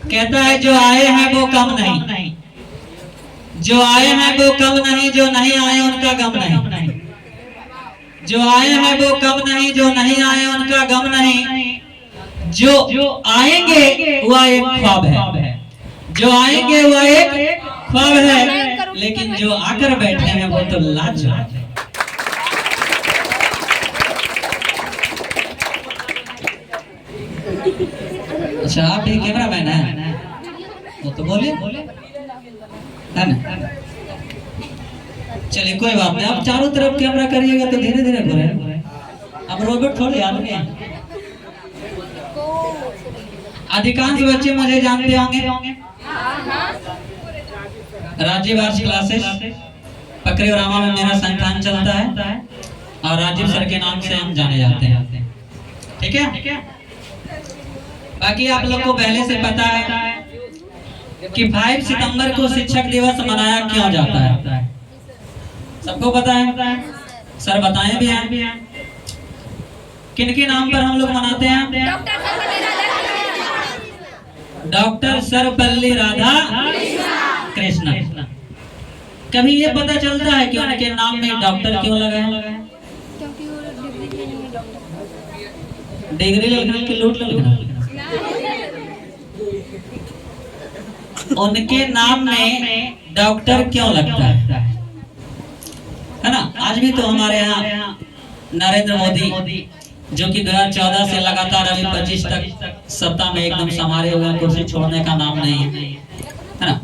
कहता है जो आए हैं वो कम नहीं, जो आए हैं वो कम नहीं, जो नहीं आए उनका गम नहीं। जो आए हैं वो कम नहीं, जो नहीं आए उनका गम नहीं। जो आएंगे वह एक ख्वाब है, जो आएंगे वह एक ख्वाब है, लेकिन जो आकर बैठे हैं वो तो लाजवाब है। अच्छा आप भी कैमरा मैन है, वो तो बोलिए है ना। चलिए कोई बात नहीं, आप चारों तरफ कैमरा करिएगा तो धीरे धीरे घूरे। अब रोबोट थोड़ी आदमी है। अधिकांश बच्चे मुझे जानते होंगे, राजीव आर्ट्स क्लासेस पकड़ी और रामा में मेरा संस्थान चलता है और राजीव सर के नाम से हम जाने जाते हैं। ठीक है, बाकी आप लोग को पहले से पता है कि 5 सितंबर को शिक्षक दिवस मनाया क्यों जाता है, सबको पता है। सर बताएं भी हैं किन के नाम पर हम लोग मनाते हैं। डॉक्टर सर्वपल्ली राधा कृष्ण। कभी ये पता चलता है कि उनके नाम में डॉक्टर क्यों लगा है? डिग्री लगने की लूट लगना। उनके नाम में डॉक्टर क्यों लगता है ना। आज भी तो हमारे यहाँ नरेंद्र मोदी जो कि 2014 से लगातार अभी 25 तक सत्ता में एकदम संभाले हुए, कुर्सी छोड़ने का नाम नहीं है ना।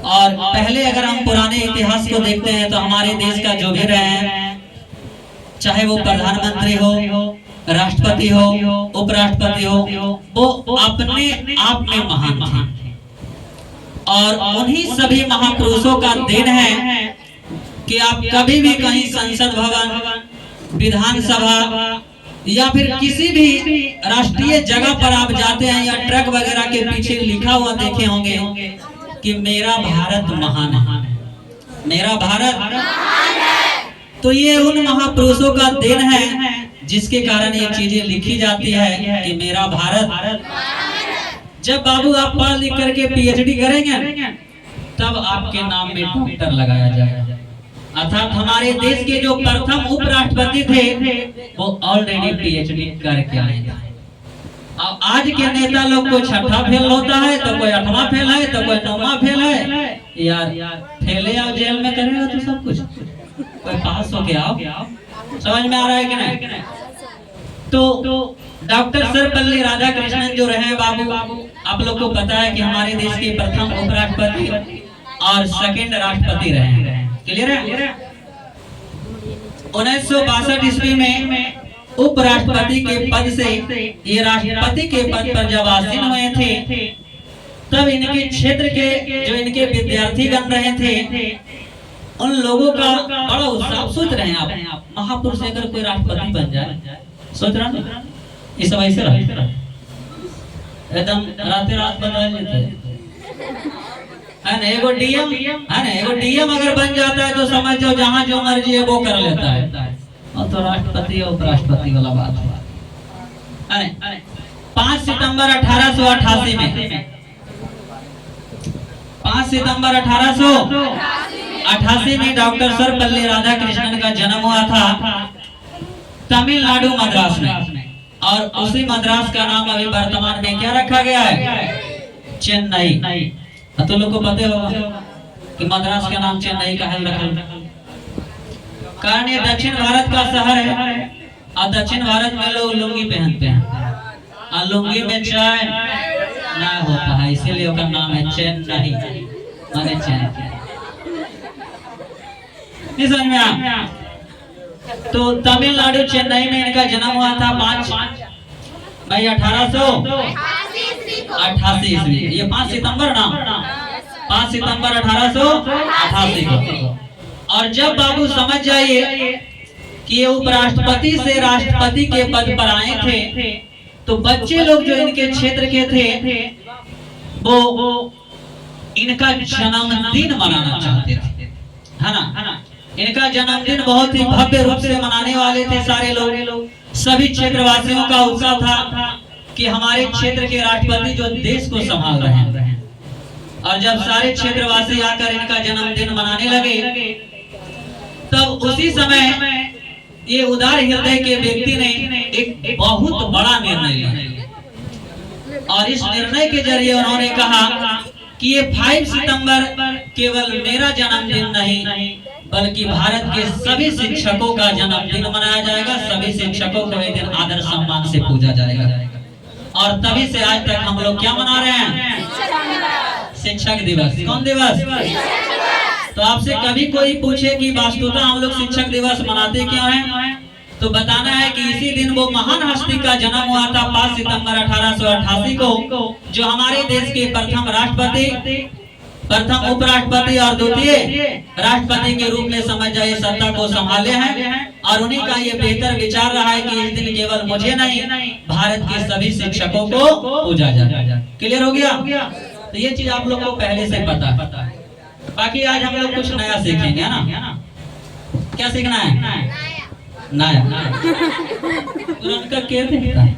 और पहले अगर हम पुराने इतिहास को देखते हैं तो हमारे देश का जो भी रहे हैं, चाहे वो प्रधानमंत्री हो, राष्ट्रपति हो, उपराष्ट्रपति हो, वो अपने आप में महान थे। और उन्हीं सभी महापुरुषों का दिन है कि आप कभी भी कहीं संसद भवन, विधानसभा या फिर किसी भी राष्ट्रीय जगह पर आप जाते हैं या ट्रक वगैरह के पीछे लिखा हुआ देखे होंगे कि मेरा भारत महान है, मेरा भारत महान है। तो ये उन महापुरुषों का दिन है जिसके कारण ये चीजें लिखी जाती है कि मेरा भारत। जब बाबू आप पढ़ लिख करके पीएचडी करेंगे तब आपके नाम में डॉक्टर लगाया जाएगा। अर्थात हमारे देश के जो प्रथम उपराष्ट्रपति थे वो ऑलरेडी पीएचडी करके आए थे। अब आज के नेता लोग कोई 6ठा फेल होता है तो कोई 8वां फेल है तो कोई 9वां फेल है। यार फेले आओ जेल में करेगा तो सब कुछ, कोई पास हो के आओ। समझ में आ रहा है कि नहीं? तो डॉक्टर सर्वपल्ली राधाकृष्णन जो रहे बाबू, आप लोग को पता है कि हमारे देश के प्रथम उपराष्ट्रपति और सेकंड राष्ट्रपति रहे। क्लियर है? 1962 ईस्वी में उपराष्ट्रपति के पद से ये राष्ट्रपति के पद पर जब आसीन हुए थे तब इनके क्षेत्र के जो इनके विद्यार्थी गण रहे थे उन लोगों का बड़ा उत्साह। सोच रहे हैं आप महापुरुष अगर कोई राष्ट्रपति बन जाए, सोच रहे हैं इस समय से एकदम रात बदल लेते है ना। एगो डीएम है ना, एगो डीएम अगर बन जाता है तो समझ जाओ जहाँ जो मर्जी है वो कर लेता है। और तो राष्ट्रपति और उपराष्ट्रपति वाला बात है। 5 सितंबर 1888 में 5 सितंबर 1888 में डॉक्टर सर्वपल्ली राधाकृष्णन का जन्म हुआ था तमिलनाडु मद्रास में। और उसी मद्रास का नाम अभी वर्तमान में क्या रखा गया है? चेन्नई। तो लोग को पता होगा कि मद्रास का नाम चेन्नई का है रखा। कारण ये दक्षिण भारत का शहर है और दक्षिण भारत में लोग लुंगी पहनते हैं और लुंगी में चाय ना होता है, इसीलिए उसका नाम है चेन्नई, माने चैन। समझ में आ? तो तमिलनाडु चेन्नई में इनका जन्म हुआ था 5 मई 1888 ईस्वी। ये 5 सितंबर ना, 5 सितंबर 1888 को। और जब बाबू समझ जाइए कि ये उपराष्ट्रपति से राष्ट्रपति के पद पर आए थे तो बच्चे लोग जो इनके क्षेत्र के थे वो इनका जन्मदिन मनाना चाहते थे, है ना। इनका जन्मदिन बहुत ही भव्य रूप से मनाने वाले थे सारे लोग। सभी क्षेत्रवासियों का उत्साह था कि हमारे क्षेत्र के राष्ट्रपति जो देश को संभाल रहे हैं, और जब सारे क्षेत्रवासी आकर इनका जन्मदिन मनाने लगे, तब उसी समय ये उदार हृदय के व्यक्ति ने एक बहुत बड़ा निर्णय लिया, और इस निर्णय के जरिए उन्होंने कहा कि ये 5 सितंबर केवल मेरा जन्मदिन नहीं, बल्कि भारत के सभी शिक्षकों का जन्मदिन मनाया जाएगा। सभी शिक्षकों को एक दिन आदर सम्मान से पूजा जाएगा, और तभी से आज तक हम लोग क्या मना रहे हैं? शिक्षक दिवस। कौन दिवस? तो आपसे कभी कोई पूछे कि वास्तुतः हम लोग शिक्षक दिवस मनाते क्यों हैं, तो बताना है कि इसी दिन वो महान हस्ती का जन्म हुआ था 5 सितंबर 1888 को, जो हमारे देश के प्रथम राष्ट्रपति, प्रथम उपराष्ट्रपति और द्वितीय राष्ट्रपति के रूप में समझ जाए सत्ता को संभाले हैं। और उन्हीं का ये बेहतर विचार रहा है कि इस दिन केवल मुझे नहीं, भारत के सभी शिक्षकों को पूजा जाए। क्लियर हो गया? तो ये चीज आप लोग को पहले से पता है। बाकी आज हम लोग कुछ नया सीखेंगे, है ना? क्या सीखना है? नया। पुराना क्या देखता है?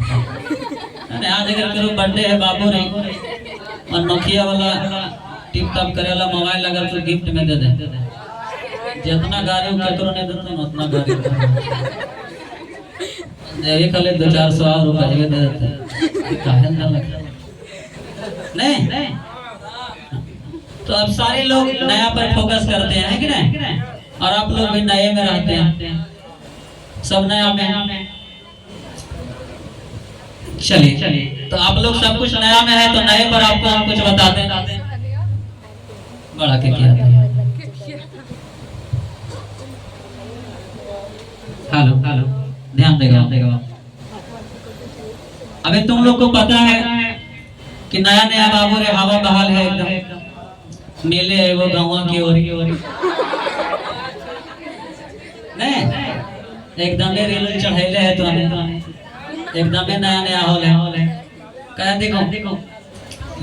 आज अगर करो बर्थडे है बाबू रे, और नोकिया वाला टिप टॉप करे वाला मोबाइल अगर तो गिफ्ट में दे दे, जितना गाड़ी केकरो ने देते उतना गाड़ी ये खाली 200-400 रुपए दे देते, काहे ना लगता नहीं। तो अब सारे लोग नया पर फोकस करते हैं कि नहीं, और आप लोग भी नए में रहते हैं, सब नया में। चलिए, तो आप लोग सब कुछ नया में है, तो नए पर आपको हम कुछ बताते हैं। बड़ा के क्या? हेलो, ध्यान देगा। अबे तुम लोग को पता है कि नया नया बाबू रे हवा बहाल है, एकदम मेले है वो गाँव की ओर नहीं, एकदम रेल चढ़ेले है, तो एकदम नया नया हॉल है। कह देखो,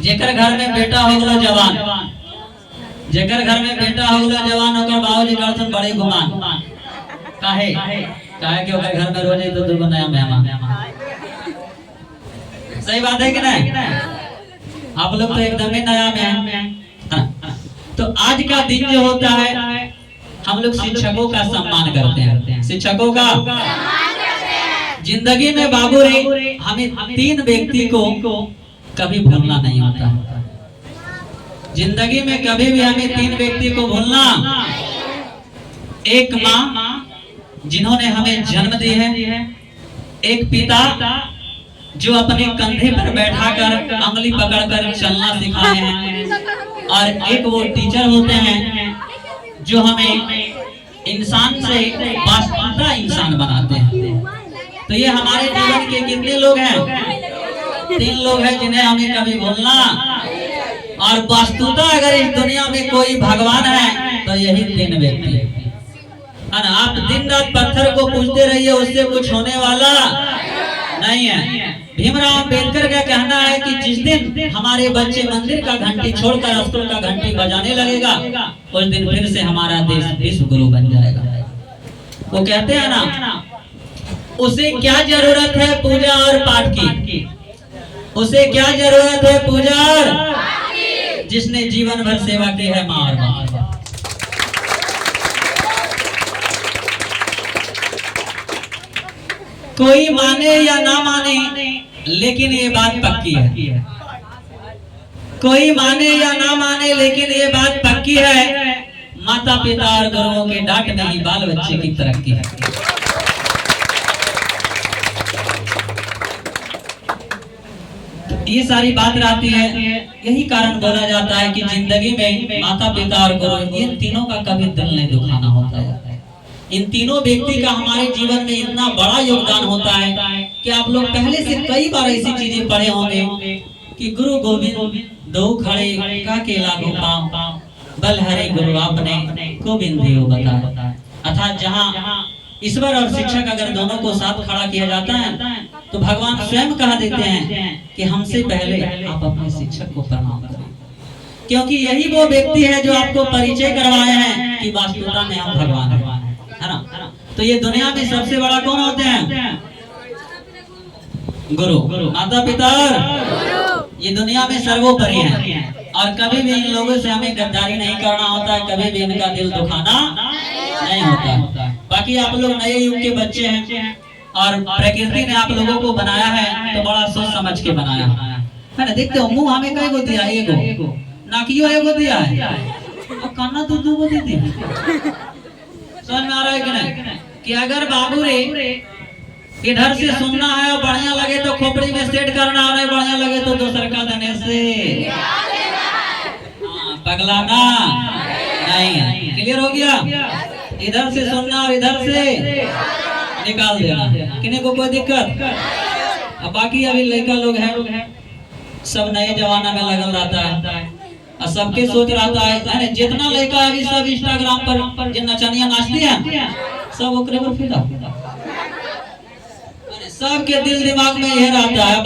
जेकर घर में बेटा हो गलो जवान, जेकर घर में बेटा हो गलो जवान, ओकर बाबूजी करथन बड़े गुमान। काहे कि ओकर घर में रोज तो दो नया मेहमान। सही बात है कि नहीं? आप लोग तो एकदम ही नया में हैं। तो आज का दिन जो होता है, हम लोग शिक्षकों का सम्मान करते हैं। शिक्षकों का जिंदगी में बाबू रे हमें 3 व्यक्ति को कभी भूलना नहीं होता। जिंदगी में कभी भी हमें 3 व्यक्ति को भूलना। एक माँ जिन्होंने हमें जन्म दी है, एक पिता जो अपने कंधे पर बैठाकर अंगुली पकड़कर चलना सिखाए हैं, और एक वो टीचर होते हैं जो हमें इंसान से वास्तविकता इंसान बनाते हैं। तो ये हमारे जीवन के कितने लोग हैं? 3 लोग हैं जिन्हें हमें कभी भूलना। और वास्तुता अगर इस दुनिया में कोई भगवान है तो यही 3 व्यक्ति है ना। आप दिन रात पत्थर को पूजते रहिए, उससे कुछ होने वाला नहीं है। भीमराव अंबेडकर का कहना है कि जिस दिन हमारे बच्चे मंदिर का घंटी छोड़कर स्कूल का घंटी बजाने लगेगा, उस दिन फिर से हमारा देश विश्व गुरु बन जाएगा। वो कहते हैं ना, उसे क्या जरूरत है पूजा और पाठ की, उसे क्या जरूरत है पूजा और जिसने जीवन भर सेवा की है माँ और बाप। कोई माने या ना माने, लेकिन ये बात पक्की है। कोई माने या ना माने, लेकिन ये बात पक्की है, माता पिता और गुरुओं के डांट में ही बाल बच्चे की तरक्की है। ये सारी बात रहती है। यही कारण बोला जाता है कि जिंदगी में माता पिता और गुरु, इन तीनों का कभी दिल नहीं दुखाना होता है। इन तीनों व्यक्ति का हमारे जीवन में इतना बड़ा योगदान होता है कि आप लोग पहले से कई बार ऐसी चीजें पढ़े होंगे कि गुरु गोविंद दो खड़े का केला को पाँव, बल हरे गुरु आपने गोविंद देव बता। अर्थात जहाँ ईश्वर और शिक्षक अगर दोनों को साथ खड़ा किया जाता है तो भगवान स्वयं कह देते हैं कि हमसे पहले आप अपने शिक्षक को प्रणाम करें, क्योंकि यही वो व्यक्ति है जो आपको परिचय करवाए हैं कि वास्तुता में हम भगवान है ना। तो ये दुनिया में सबसे बड़ा कौन होते हैं? गुरु। माता पिता ये दुनिया में सर्वोपरि है और कभी भी इन लोगों से हमें गद्दारी नहीं करना होता है, कभी भी इनका दिल दुखाना नहीं होता। बाकी आप लोग नए युग के बच्चे हैं और प्रकृति ने आप लोगों को बनाया है तो बड़ा सोच समझ के बनाया है ना। देखते हो मुंह हमें कई गो दिया, एगो नाकियो एगो दिया है और काना तो दो गो दी। समझ में आ रहा है कि नहीं कि अगर बाबू रे इधर से सुनना है और बढ़िया लगे तो खोपड़ी में सेट करना है, नहीं बढ़िया लगे तो दूसर का देने से पगलाना नहीं। क्लियर हो गया? इधर से सुनना और इधर से निकाल देना, किन्हीं को कोई दिक्कत। अब बाकी अभी लड़का लोग हैं सब नए जमाना में लगल रहता है और सबके सोच रहता है जितना लड़का अभी सब इंस्टाग्राम पर जिन नचनिया नाचती हैं सब ओकरे पर फिदा। सबके दिल दिमाग में यह रहता है।